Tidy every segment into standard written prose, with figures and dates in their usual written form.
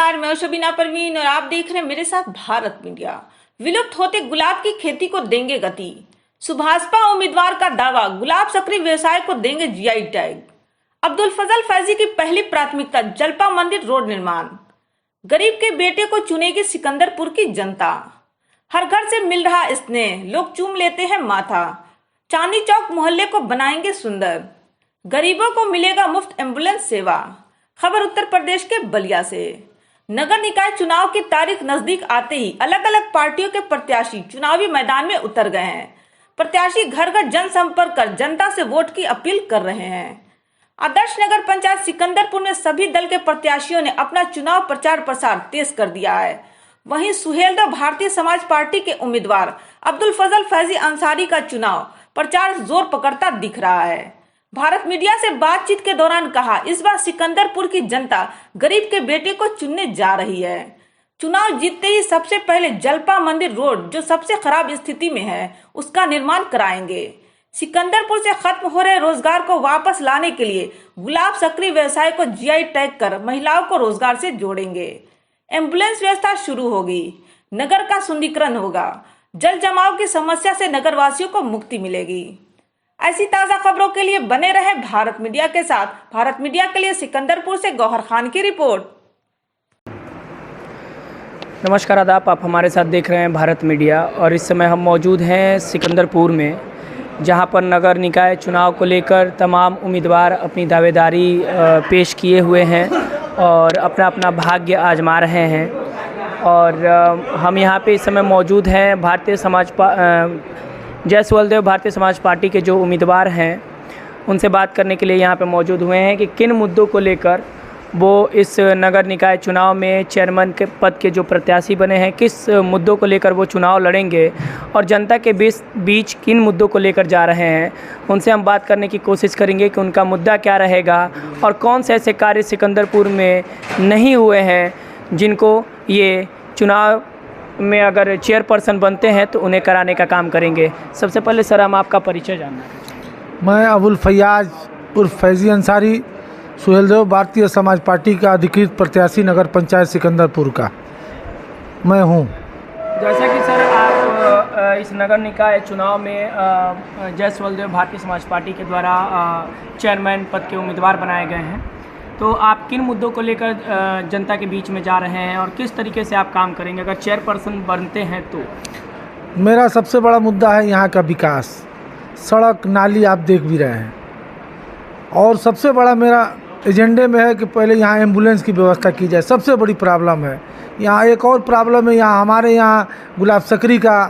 नमस्कार, मैं शबीना परवीन और आप देख रहे हैं मेरे साथ भारत मीडिया। विलुप्त होते गुलाब की खेती को देंगे गति। सुभाषपा उम्मीदवार का दावा, गुलाब सक्रिय व्यवसाय को देंगे जीआई टैग। अब्दुल फजल फैजी की पहली प्राथमिकता जलपा मंदिर रोड निर्माण। गरीब के बेटे को चुनेगी सिकंदरपुर की जनता। हर घर से मिल रहा स्नेह, लोग चूम लेते हैं माथा। चांदनी चौक मोहल्ले को बनाएंगे सुंदर। गरीबों को मिलेगा मुफ्त एम्बुलेंस सेवा। खबर उत्तर प्रदेश के बलिया से। नगर निकाय चुनाव की तारीख नजदीक आते ही अलग अलग पार्टियों के प्रत्याशी चुनावी मैदान में उतर गए हैं। प्रत्याशी घर घर जनसंपर्क कर जनता से वोट की अपील कर रहे हैं। आदर्श नगर पंचायत सिकंदरपुर में सभी दल के प्रत्याशियों ने अपना चुनाव प्रचार प्रसार तेज कर दिया है। वहीं सुहेलदेव भारतीय समाज पार्टी के उम्मीदवार अब्दुल फजल फैजी अंसारी का चुनाव प्रचार जोर पकड़ता दिख रहा है। भारत मीडिया से बातचीत के दौरान कहा, इस बार सिकंदरपुर की जनता गरीब के बेटे को चुनने जा रही है। चुनाव जीतते ही सबसे पहले जलपा मंदिर रोड, जो सबसे खराब स्थिति में है, उसका निर्माण कराएंगे। सिकंदरपुर से खत्म हो रहे रोजगार को वापस लाने के लिए गुलाब सक्रिय व्यवसाय को जीआई टैग कर महिलाओं को रोजगार से जोड़ेंगे। एम्बुलेंस व्यवस्था शुरू होगी। नगर का सुंदरीकरण होगा। जल जमाव की समस्या से नगरवासियों को मुक्ति मिलेगी। ऐसी ताजा खबरों के लिए बने रहे भारत मीडिया के साथ। भारत मीडिया के लिए सिकंदरपुर से गौहर खान की रिपोर्ट। नमस्कार, आदाब। आप हमारे साथ देख रहे हैं भारत मीडिया और इस समय हम मौजूद हैं सिकंदरपुर में, जहां पर नगर निकाय चुनाव को लेकर तमाम उम्मीदवार अपनी दावेदारी पेश किए हुए हैं और अपना अपना भाग्य आजमा रहे हैं। और हम यहां पे इस समय मौजूद हैं जयसवालदेव भारतीय समाज पार्टी के जो उम्मीदवार हैं, उनसे बात करने के लिए यहाँ पे मौजूद हुए हैं कि किन मुद्दों को लेकर वो इस नगर निकाय चुनाव में चेयरमैन के पद के जो प्रत्याशी बने हैं, किस मुद्दों को लेकर वो चुनाव लड़ेंगे और जनता के बीच किन मुद्दों को लेकर जा रहे हैं। उनसे हम बात करने की कोशिश करेंगे कि उनका मुद्दा क्या रहेगा और कौन से ऐसे कार्य सिकंदरपुर में नहीं हुए हैं जिनको ये चुनाव में अगर चेयरपर्सन बनते हैं तो उन्हें कराने का काम करेंगे। सबसे पहले सर, हम आपका परिचय जानना है। मैं अबुल फैयाज उर्फ फैजी अंसारी, सुहेलदेव भारतीय समाज पार्टी का अधिकृत प्रत्याशी नगर पंचायत सिकंदरपुर का मैं हूं। जैसा कि सर आप इस नगर निकाय चुनाव में जयसवालदेव भारतीय समाज पार्टी के द्वारा चेयरमैन पद के उम्मीदवार बनाए गए हैं, तो आप किन मुद्दों को लेकर जनता के बीच में जा रहे हैं और किस तरीके से आप काम करेंगे अगर चेयरपर्सन बनते हैं तो? मेरा सबसे बड़ा मुद्दा है यहाँ का विकास। सड़क नाली आप देख भी रहे हैं, और सबसे बड़ा मेरा एजेंडे में है कि पहले यहाँ एम्बुलेंस की व्यवस्था की जाए। सबसे बड़ी प्रॉब्लम है यहाँ। एक और प्रॉब्लम है यहाँ, हमारे यहाँ गुलाब सक्री का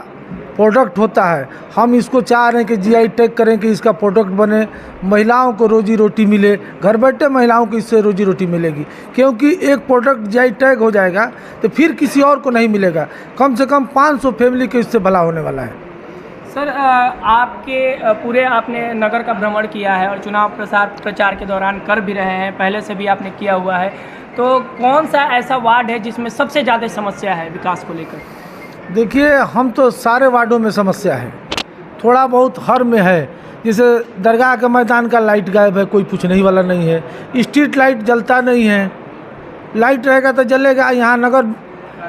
प्रोडक्ट होता है। हम इसको चाह रहे हैं कि जीआई टैग करें कि इसका प्रोडक्ट बने, महिलाओं को रोजी रोटी मिले, घर बैठे महिलाओं को इससे रोजी रोटी मिलेगी। क्योंकि एक प्रोडक्ट जीआई टैग हो जाएगा तो फिर किसी और को नहीं मिलेगा। कम से कम 500 फैमिली को इससे भला होने वाला है। सर, आपके पूरे आपने नगर का भ्रमण किया है और चुनाव प्रचार के दौरान कर भी रहे हैं, पहले से भी आपने किया हुआ है, तो कौन सा ऐसा वार्ड है जिसमें सबसे ज़्यादा समस्या है विकास को लेकर? देखिए, हम तो सारे वार्डों में समस्या है, थोड़ा बहुत हर में है। जैसे दरगाह के मैदान का लाइट गायब है, कोई पूछने ही वाला नहीं है। स्ट्रीट लाइट जलता नहीं है। लाइट रहेगा तो जलेगा। यहाँ नगर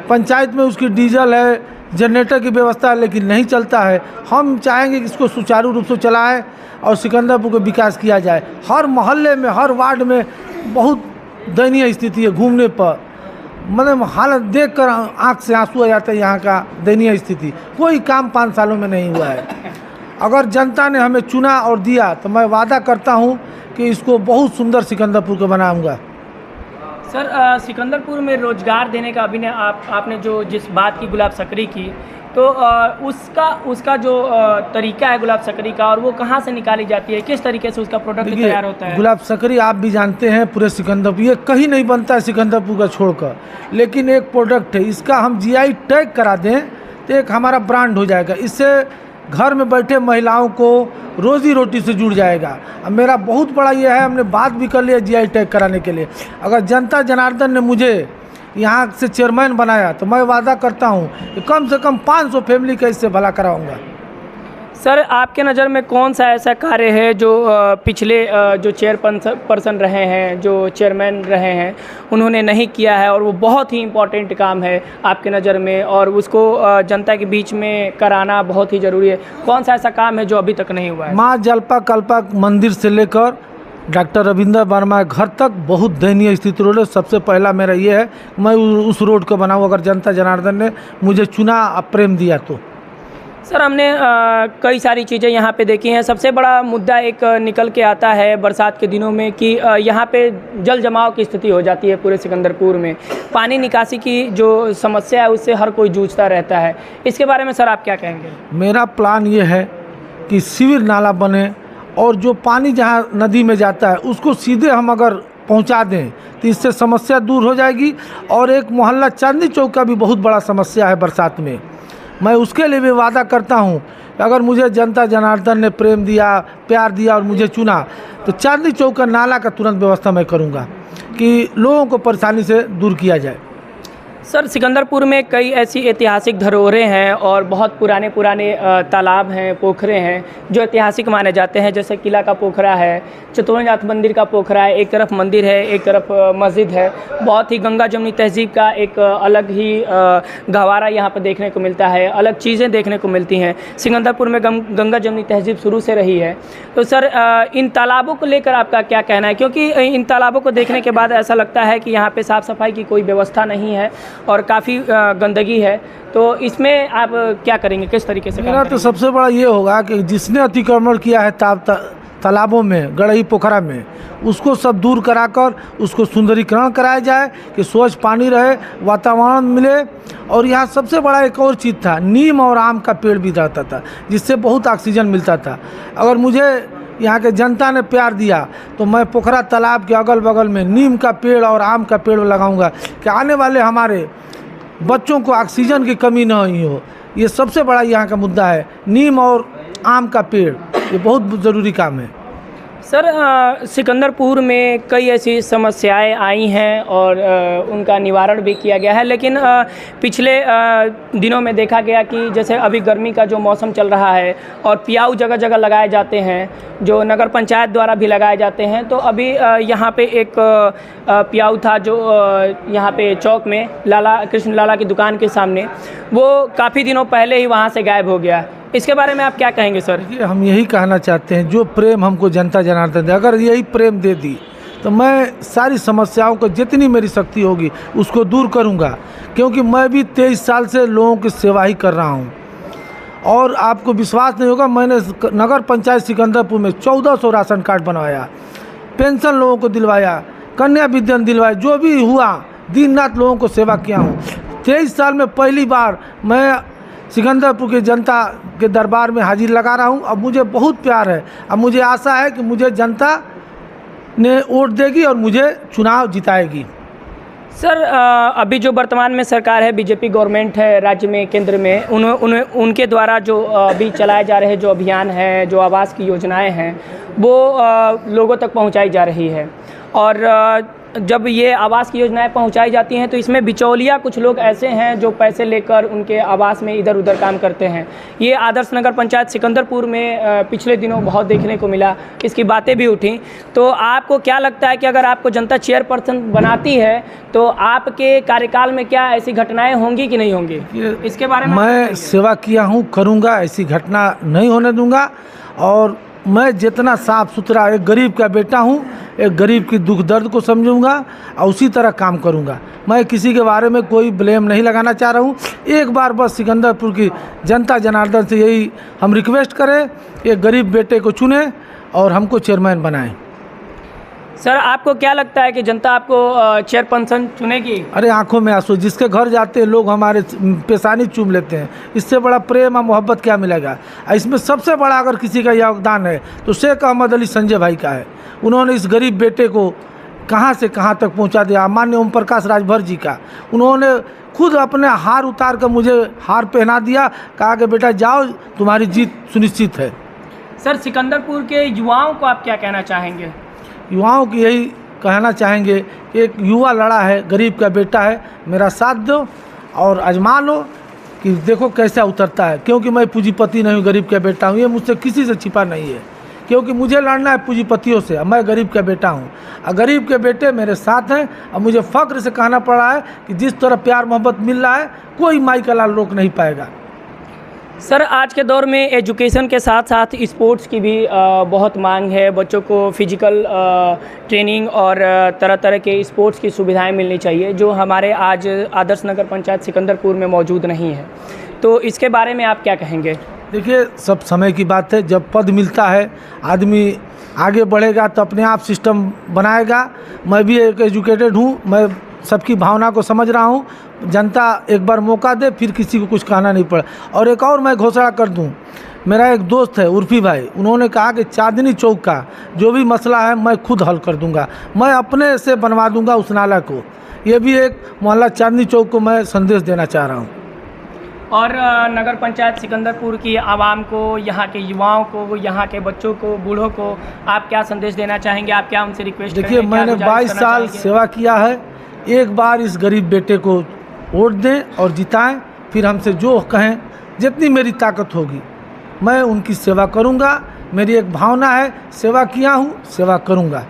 पंचायत में उसकी डीजल है, जनरेटर की व्यवस्था है, लेकिन नहीं चलता है। हम चाहेंगे कि इसको सुचारू रूप से चलाएं और सिकंदरपुर को विकास किया जाए। हर मोहल्ले में, हर वार्ड में बहुत दयनीय स्थिति है। घूमने पर मतलब हालत देखकर आँख से आंसू आ जाता है। यहाँ का दयनीय स्थिति, कोई काम 5 सालों में नहीं हुआ है। अगर जनता ने हमें चुना और दिया तो मैं वादा करता हूँ कि इसको बहुत सुंदर सिकंदरपुर को बनाऊँगा। सर, सिकंदरपुर में रोजगार देने का अभी आपने जो जिस बात की गुलाब सक्री की, तो उसका जो तरीका है गुलाब सक्री का, और वो कहाँ से निकाली जाती है, किस तरीके से उसका प्रोडक्ट तैयार होता है? गुलाब सक्री आप भी जानते हैं पूरे सिकंदरपुर, ये कहीं नहीं बनता है सिकंदरपुर का छोड़कर, लेकिन एक प्रोडक्ट है। इसका हम जीआई टैग करा दें तो एक हमारा ब्रांड हो जाएगा। इससे घर में बैठे महिलाओं को रोजी रोटी से जुड़ जाएगा। अब मेरा बहुत बड़ा ये है, हमने बात भी कर लिया जीआई टैग कराने के लिए। अगर जनता जनार्दन ने मुझे यहाँ से चेयरमैन बनाया तो मैं वादा करता हूँ कि कम से कम 500 फैमिली का इससे भला कराऊंगा। सर आपके नज़र में कौन सा ऐसा कार्य है जो पिछले जो पर्सन रहे हैं, जो चेयरमैन रहे हैं, उन्होंने नहीं किया है और वो बहुत ही इम्पोर्टेंट काम है आपके नज़र में और उसको जनता के बीच में कराना बहुत ही ज़रूरी है? कौन सा ऐसा काम है जो अभी तक नहीं हुआ है? माँ जलपा कल्पा मंदिर से लेकर डॉक्टर रविंद्र वर्मा घर तक बहुत दयनीय स्थिति रोड है। सबसे पहला मेरा ये है, मैं उस रोड को बनाऊँ अगर जनता जनार्दन ने मुझे चुना, प्रेम दिया तो। सर हमने कई सारी चीज़ें यहाँ पे देखी हैं। सबसे बड़ा मुद्दा एक निकल के आता है बरसात के दिनों में कि यहाँ पे जल जमाव की स्थिति हो जाती है पूरे सिकंदरपुर में। पानी निकासी की जो समस्या है उससे हर कोई जूझता रहता है। इसके बारे में सर आप क्या कहेंगे? मेरा प्लान ये है कि शिविर नाला बने और जो पानी जहाँ नदी में जाता है उसको सीधे हम अगर पहुँचा दें तो इससे समस्या दूर हो जाएगी। और एक मोहल्ला चांदनी चौक का भी बहुत बड़ा समस्या है बरसात में। मैं उसके लिए भी वादा करता हूं कि अगर मुझे जनता जनार्दन ने प्रेम दिया, प्यार दिया और मुझे चुना तो चांदनी चौक का नाला का तुरंत व्यवस्था मैं करूंगा कि लोगों को परेशानी से दूर किया जाए। सर सिकंदरपुर में कई ऐसी ऐतिहासिक धरोहरें हैं और बहुत पुराने तालाब हैं, पोखरे हैं जो ऐतिहासिक माने जाते हैं। जैसे किला का पोखरा है, चित्तौड़नाथ मंदिर का पोखरा है, एक तरफ मंदिर है, एक तरफ मस्जिद है। बहुत ही गंगा जमुनी तहजीब का एक अलग ही गहवारा यहाँ पर देखने को मिलता है, अलग चीज़ें देखने को मिलती हैं। सिकंदरपुर में गंगा जमुनी तहजीब शुरू से रही है। तो सर इन तालाबों को लेकर आपका क्या कहना है? क्योंकि इन तालाबों को देखने के बाद ऐसा लगता है कि यहाँ पर साफ़ सफाई की कोई व्यवस्था नहीं है और काफ़ी गंदगी है। तो इसमें आप क्या करेंगे, किस तरीके से? मेरा तो सबसे बड़ा ये होगा कि जिसने अतिक्रमण किया है तालाबों में, गढ़ई पोखरा में, उसको सब दूर कराकर उसको सुंदरीकरण कराया जाए कि स्वच्छ पानी रहे, वातावरण मिले। और यहाँ सबसे बड़ा एक और चीज़ था, नीम और आम का पेड़ भी रहता था जिससे बहुत ऑक्सीजन मिलता था। अगर मुझे यहाँ के जनता ने प्यार दिया तो मैं पोखरा तालाब के अगल बगल में नीम का पेड़ और आम का पेड़ लगाऊंगा कि आने वाले हमारे बच्चों को ऑक्सीजन की कमी नहीं हो। ये सबसे बड़ा यहाँ का मुद्दा है, नीम और आम का पेड़, ये बहुत ज़रूरी काम है। सर सिकंदरपुर में कई ऐसी समस्याएं आई हैं और उनका निवारण भी किया गया है, लेकिन पिछले दिनों में देखा गया कि जैसे अभी गर्मी का जो मौसम चल रहा है और पियाऊ जगह जगह लगाए जाते हैं, जो नगर पंचायत द्वारा भी लगाए जाते हैं। तो अभी यहाँ पे एक पियाऊ था जो यहाँ पे चौक में कृष्ण लाला की दुकान के सामने, वो काफ़ी दिनों पहले ही वहाँ से गायब हो गया। इसके बारे में आप क्या कहेंगे सर? हम यही कहना चाहते हैं, जो प्रेम हमको जनता जनार्दन दे, अगर यही प्रेम दे दी तो मैं सारी समस्याओं को जितनी मेरी शक्ति होगी उसको दूर करूंगा। क्योंकि मैं भी 23 साल से लोगों की सेवा ही कर रहा हूं। और आपको विश्वास नहीं होगा, मैंने नगर पंचायत सिकंदरपुर में 1400 राशन कार्ड बनवाया, पेंशन लोगों को दिलवाया, कन्या विद्यान दिलवाया, जो भी हुआ दिन रात लोगों को सेवा किया हूँ। 23 साल में पहली बार मैं सिकंदरपुर की जनता के दरबार में हाजिर लगा रहा हूं। अब मुझे बहुत प्यार है, अब मुझे आशा है कि मुझे जनता ने वोट देगी और मुझे चुनाव जिताएगी। सर अभी जो वर्तमान में सरकार है, बीजेपी गवर्नमेंट है राज्य में, केंद्र में, उनके द्वारा जो अभी चलाए जा रहे जो अभियान हैं, जो आवास की योजनाएं हैं, वो लोगों तक पहुंचाई जा रही है। और जब ये आवास की योजनाएं पहुंचाई जाती हैं तो इसमें बिचौलिया कुछ लोग ऐसे हैं जो पैसे लेकर उनके आवास में इधर उधर काम करते हैं। ये आदर्श नगर पंचायत सिकंदरपुर में पिछले दिनों बहुत देखने को मिला, इसकी बातें भी उठी। तो आपको क्या लगता है कि अगर आपको जनता चेयरपर्सन बनाती है तो आपके कार्यकाल में क्या ऐसी घटनाएं होंगी कि नहीं होंगी? इसके बारे में मैं सेवा किया हूँ, करूँगा, ऐसी घटना नहीं होने दूँगा। और मैं जितना साफ सुथरा एक गरीब का बेटा हूँ, एक गरीब की दुख दर्द को समझूंगा और उसी तरह काम करूंगा। मैं किसी के बारे में कोई ब्लेम नहीं लगाना चाह रहा हूँ। एक बार बस सिकंदरपुर की जनता जनार्दन से यही हम रिक्वेस्ट करें, एक गरीब बेटे को चुने और हमको चेयरमैन बनाएं। सर आपको क्या लगता है कि जनता आपको चेयरपर्सन चुनेगी? अरे आंखों में आंसू, जिसके घर जाते हैं लोग हमारे पेशानी चूम लेते हैं, इससे बड़ा प्रेम और मोहब्बत क्या मिलेगा? इसमें सबसे बड़ा अगर किसी का योगदान है तो शेख अहमद अली संजय भाई का है। उन्होंने इस गरीब बेटे को कहाँ से कहाँ तक पहुँचा दिया। माननीय ओम प्रकाश राजभर जी का, उन्होंने खुद अपने हार उतार कर मुझे हार पहना दिया, कहा कि बेटा जाओ, तुम्हारी जीत सुनिश्चित है। सर सिकंदरपुर के युवाओं को आप क्या कहना चाहेंगे? युवाओं की यही कहना चाहेंगे कि एक युवा लड़ा है, गरीब का बेटा है, मेरा साथ दो और आजमा लो। कि देखो कैसा उतरता है, क्योंकि मैं पूंजीपति नहीं हूँ, गरीब का बेटा हूँ। ये मुझसे किसी से छिपा नहीं है, क्योंकि मुझे लड़ना है पूंजीपतियों से। मैं गरीब का बेटा हूँ और गरीब के बेटे मेरे साथ हैं। और मुझे फ़ख्र से कहना पड़ा है कि जिस तरह प्यार मोहब्बत मिल रहा है, कोई माई का लाल रोक नहीं पाएगा। सर, आज के दौर में एजुकेशन के साथ साथ स्पोर्ट्स की भी बहुत मांग है। बच्चों को फिजिकल ट्रेनिंग और तरह तरह के स्पोर्ट्स की सुविधाएं मिलनी चाहिए, जो हमारे आज आदर्श नगर पंचायत सिकंदरपुर में मौजूद नहीं है। तो इसके बारे में आप क्या कहेंगे? देखिए, सब समय की बात है। जब पद मिलता है, आदमी आगे बढ़ेगा तो अपने आप सिस्टम बनाएगा। मैं भी एक एजुकेटेड हूँ, मैं सबकी भावना को समझ रहा हूँ। जनता एक बार मौका दे, फिर किसी को कुछ कहना नहीं पड़ा। और एक और मैं घोषणा कर दूँ, मेरा एक दोस्त है उर्फी भाई, उन्होंने कहा कि चांदनी चौक का जो भी मसला है मैं खुद हल कर दूंगा, मैं अपने से बनवा दूंगा उस नाला को। ये भी एक मोहल्ला चांदनी चौक को मैं संदेश देना चाह रहा हूँ। और नगर पंचायत सिकंदरपुर की आवाम को, यहाँ के युवाओं को, यहाँ के बच्चों को, बूढ़ों को आप क्या संदेश देना चाहेंगे? आप क्या उनसे रिक्वेस्ट करेंगे? देखिए, मैंने 22 साल सेवा किया है। एक बार इस गरीब बेटे को वोट दें और जिताएं, फिर हमसे जो कहें, जितनी मेरी ताकत होगी मैं उनकी सेवा करूंगा। मेरी एक भावना है, सेवा किया हूँ, सेवा करूंगा।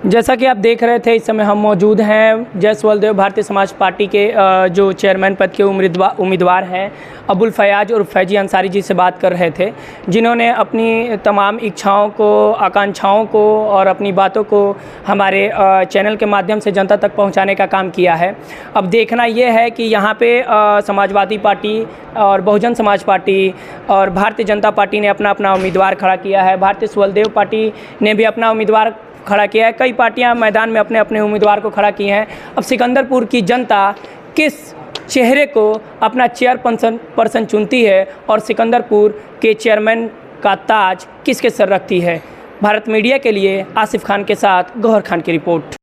जैसा कि आप देख रहे थे, इस समय हम मौजूद हैं जयसवाल देव भारतीय समाज पार्टी के जो चेयरमैन पद के उम्मीदवार हैं अबुल फयाज और फैजी अंसारी जी से बात कर रहे थे, जिन्होंने अपनी तमाम इच्छाओं को, आकांक्षाओं को और अपनी बातों को हमारे चैनल के माध्यम से जनता तक पहुंचाने का काम किया है। अब देखना ये है कि यहाँ पे समाजवादी पार्टी और बहुजन समाज पार्टी और भारतीय जनता पार्टी ने अपना अपना उम्मीदवार खड़ा किया है। भारतीय स्वलदेव पार्टी ने भी अपना उम्मीदवार खड़ा किया है। कई पार्टियां मैदान में अपने अपने उम्मीदवार को खड़ा किए हैं। अब सिकंदरपुर की जनता किस चेहरे को अपना चेयरपर्सन चुनती है और सिकंदरपुर के चेयरमैन का ताज किसके सर रखती है? भारत मीडिया के लिए आसिफ खान के साथ गौहर खान की रिपोर्ट।